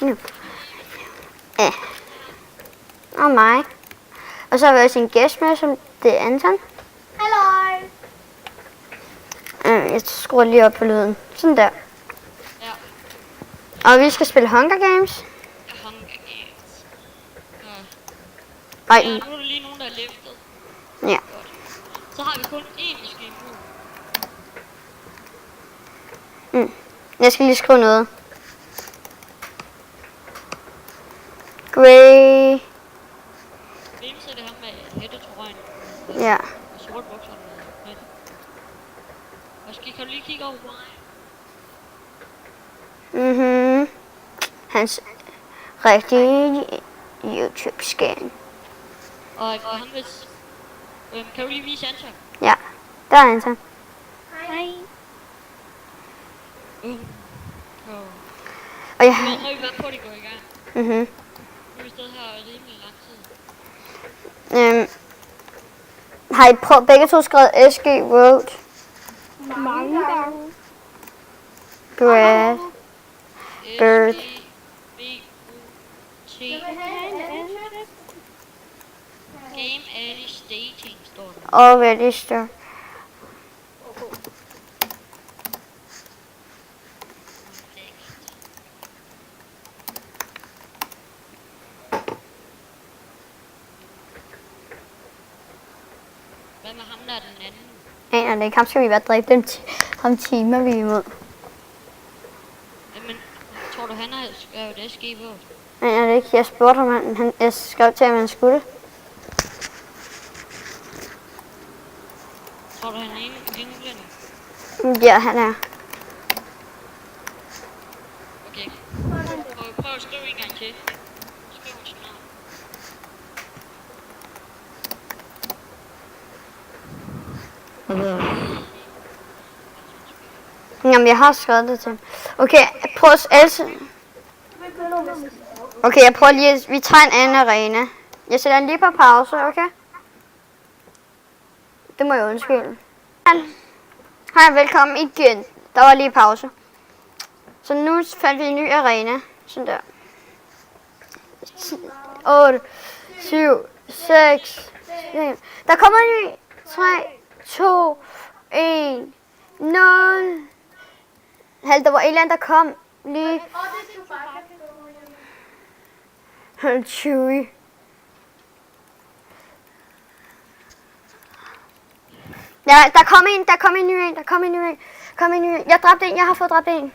Nu. Ja. Og mig. Og så har vi også en gæst med, som det er Anton. Halløj! Jeg skruer lige op på lyden. Sådan der. Ja. Og vi skal spille Hunger Games. Hunger Games. Ej, Ja, nu er der lige nogen, der er liftet. ja. Godt. Så har vi kun én maskine nu. Jeg skal lige skrive noget. Grey. Hvem så er det ham med hættetrøjen? Ja. Og sort bukserne med hætte. Og kan du lige kigge over mig? Hans rigtige YouTube-scan. Og ham hvis... kan du lige vise Anton? Ja, der er Anton. Hej. Og jeg Nu må vi være på, at det går i gang. Nu er vi stadig her rimelig lang tid. har I begge to skrevet SG Road? Mange gange. Brad. Bird. B-U-T. Game Alley Staging står der. Already start. Hvad med ham der er den anden? Aner det ikke. Ham skal vi være dræbt ham timer vi er imod. Jamen, tror du han har skrevet SG på? Aner det ikke. Jeg spurgte ham, jeg skrev til ham, han skulle. Tror du han er englænder? Ja, han er. Okay. Prøv at skrive en gang til. Skriv sådan noget. Jamen, jeg har skrevet det til ham. Okay, prøv at altså. Okay, jeg prøver lige, vi tager en anden arena. Jeg sætter den lige på pause, okay? Det må jeg undskylde. Hej, velkommen igen. Der var lige pause. Så nu fandt vi en ny arena. Sådan der. 8, 7, 6. Der kommer en ny. 3, 2, 1, 0. Der var et eller andet, der kom lige. Chewy. Ja, der kom en ny en. Jeg dræbte en, jeg har fået dræbt en.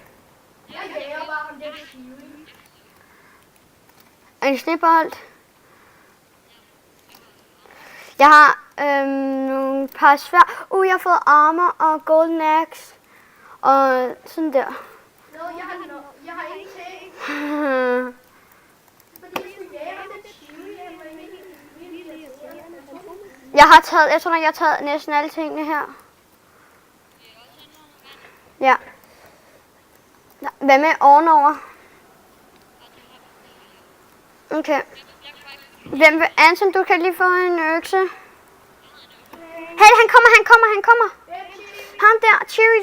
En snebold. Jeg har nogle par svær. Jeg har fået armor og golden axe. Og sådan der. Jeg har ingenting. Jeg tror nok, jeg har taget næsten alle tingene her. Ja. Hvad med ovenover? Okay. Hvem vil... Anton, du kan lige få en økse. Hey, han kommer. Ham der. Cheery.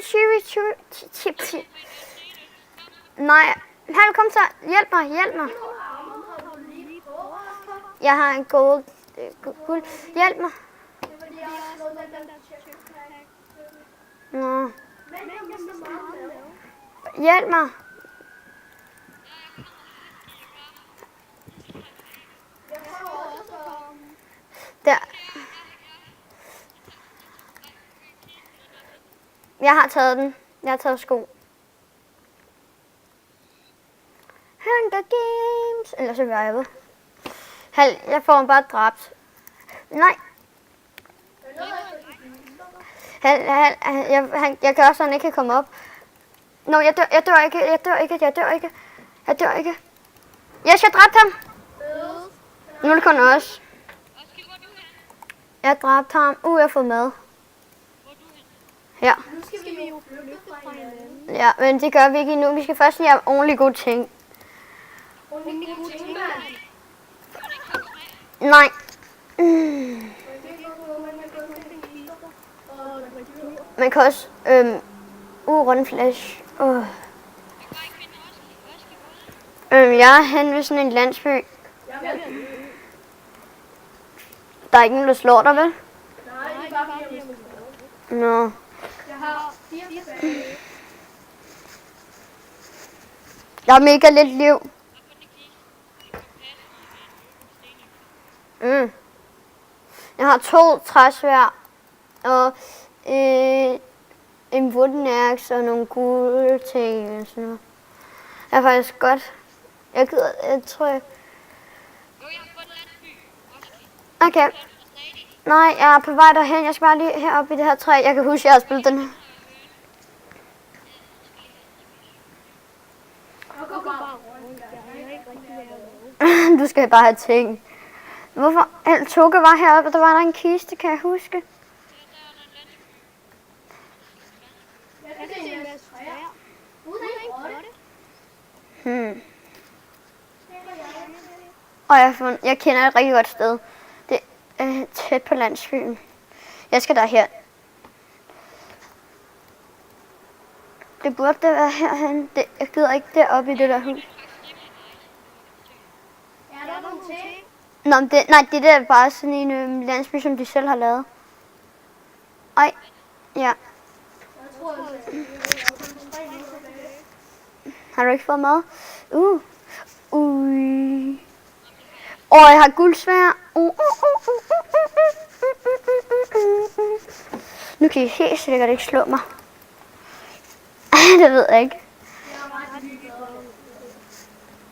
Nej. Han kom så. Hjælp mig. Jeg har en guld. Hjælp mig. Nå. Hjælp mig. Der. Jeg har taget den. Jeg har taget sko. Hunger Games. Eller survival. Jeg får ham bare dræbt. Nej. Jeg gør så, han ikke kan komme op. Nå, jeg dør ikke. Jeg skal dræbe ham. Nu er det kun os. Jeg dræbte ham. Jeg har fået mad. Ja. Nu skal vi jo flygte fra hinanden. Ja, men det gør vi ikke endnu. Vi skal først lige have ordentligt gode ting. Ordentligt gode ting, mand. Nej. Man kan også run flash. Jeg er hen ved sådan en landsby. Jeg vil. Der er ikke nogen, der slår dig, vel? Nej, det er bare fordi, jeg vil slå. Nå. Jeg har 4 tilbage. Jeg har mega lidt liv. Jeg har 2 træsværd og en wooden axe og nogle gule ting og sådan noget. Jeg er faktisk godt. Jeg tror jeg... Okay. Nej, jeg er på vej derhen. Jeg skal bare lige heroppe i det her træ. Jeg kan huske, jeg har spillet den her. Jeg går bare rundt. Jeg er ikke rigtig med. Du skal bare have ting. Hvorfor? Toga var heroppe, og der var der en kiste, kan jeg huske. Jeg kan se en masse træer. Uden en grotte. Og jeg kender et rigtig godt sted. Det er tæt på landsbyen. Jeg skal derhen. Det burde det være herhen. Jeg gider ikke deroppe i det der hus. Er der nogle ting? Nå, men det der er bare sådan en landsby, som de selv har lavet. Ej, ja. Jeg tror, jeg har kun 3 minutter tilbage. Har du ikke fået mad? Jeg har guldsvær. Nu kan I helt sikkert ikke slå mig. Det ved jeg ikke. Jeg er ret ligeglad.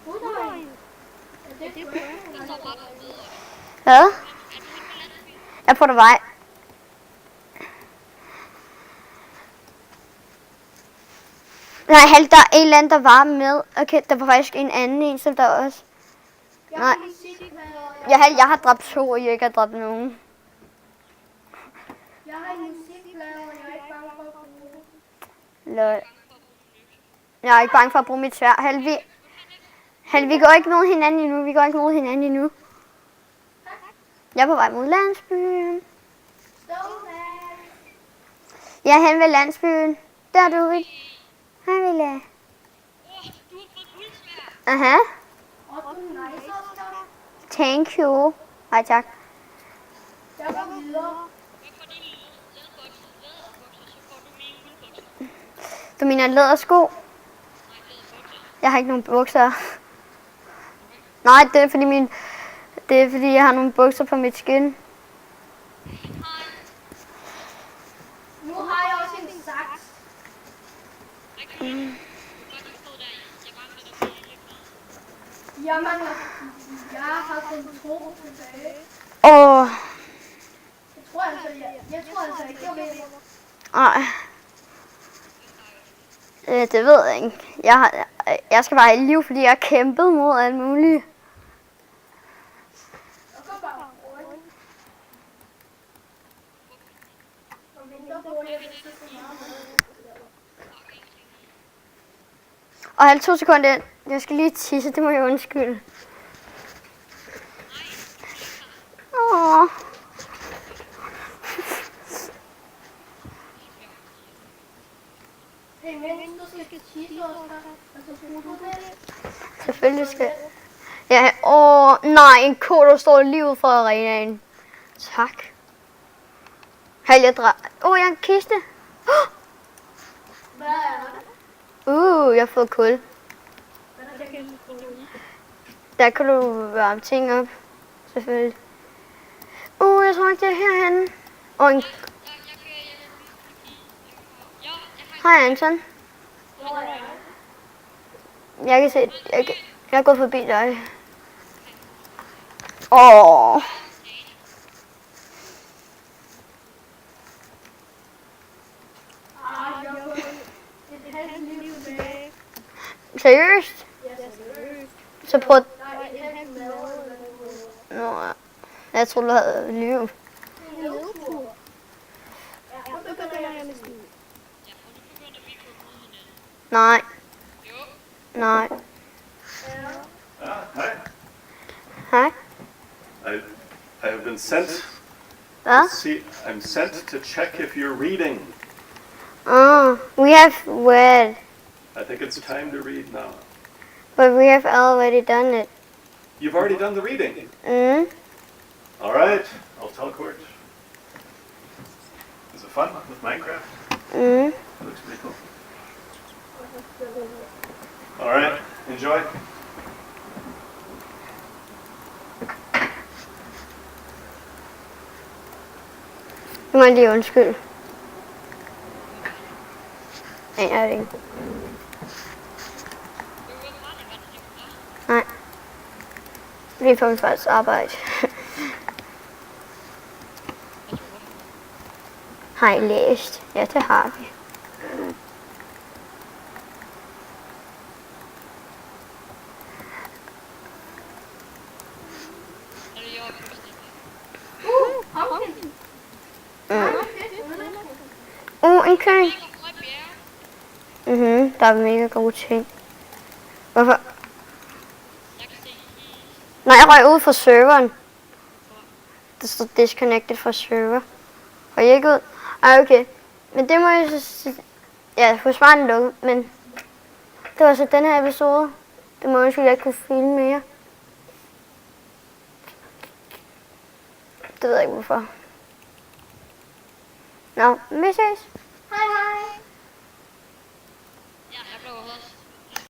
Udøj. Er det Hvad? Jeg er på vej. Nej, der er en eller anden, der var med. Okay, der var faktisk en anden en, som der også. Jeg Nej. har musikplader. Jeg har dræbt 2, og jeg ikke har dræbt nogen. Jeg har en musikplader, og jeg er ikke bange for at bruge den. Lol. Jeg er ikke bange for at bruge mit sværd. Hal, vi går ikke mod hinanden endnu. Jeg er på vej mod landsbyen. Stå fast. Jeg er hen ved landsbyen. Der er du, Rit. Hej, Villa. Du har fået guldsværd. Aha. Og du er nice, Oscar. Thank you. Hej, tak. Jeg går videre. Hvad får dine læderbukser, så får du mine guldbukser. Du mener lædersko? Nej, læderbukser. Jeg har ikke nogen bukser. Nej, det er fordi jeg har nogle bukser på mit skin. Nu har jeg også en saks. Jeg har kun 2 tilbage. Åh, Jeg tror altså ikke, jeg vil. nej. Det ved jeg ikke. Jeg skal bare have liv, fordi jeg har kæmpet mod alt muligt. Jeg går bare rundt. Og venter på, at jeg vil se så meget. Og 50 sekunder. Jeg skal lige tisse, det må jeg undskylde. Åh. Hey, men du skal tisse, Oscar. Altså, bruger du det? Selvfølgelig skal ja, nej, en ko, der står lige ud fra arenaen. Tak. Jeg har en kiste. Hvad er det? Jeg har fået kul. Hvad er det? Der kan du varme ting op. Selvfølgelig. Jeg tror ikke, det er herhenne. Og en... Hej, Anton. Hvor er det? Jeg kan se... Jeg er gået forbi dig. Åh. Jeg har kun et halvt liv tilbage. Seriøst? Ja, seriøst. Så prøv... Nej, et halvt mad. Nå, jeg tror du havde liv. En nedtur. Ja, så begynder jeg med stil. Nej. Nej. Hi. Hej. I have been sent. Hvad? See, I'm sent to check if you're reading. We have read. I think it's time to read now. But we have already done it. You've already done the reading. Mm. All right, I'll teleport. Is it fun with Minecraft? Mm. It looks pretty cool. All right, enjoy. Du må lige undskylde. Nej, jeg er det ikke. Nej. Vi får faktisk arbejde. Har I læst? Ja, det har vi. Er det i år, Christian? En kø. Jeg går på bjerge. Der er mega gode ting. Hvorfor? Jeg kan se Nej, jeg røg ud fra serveren. Der står disconnected fra server. Og jeg ikke ud? Ej, okay. Men det må jeg så sige. Ja, forsvaren lukket, men det var så den her episode. Det må jeg sige, at jeg ikke kunne filme mere. Det ved jeg ikke hvorfor. Nå, vi ses. Hej hej. Ja, jeg blev også.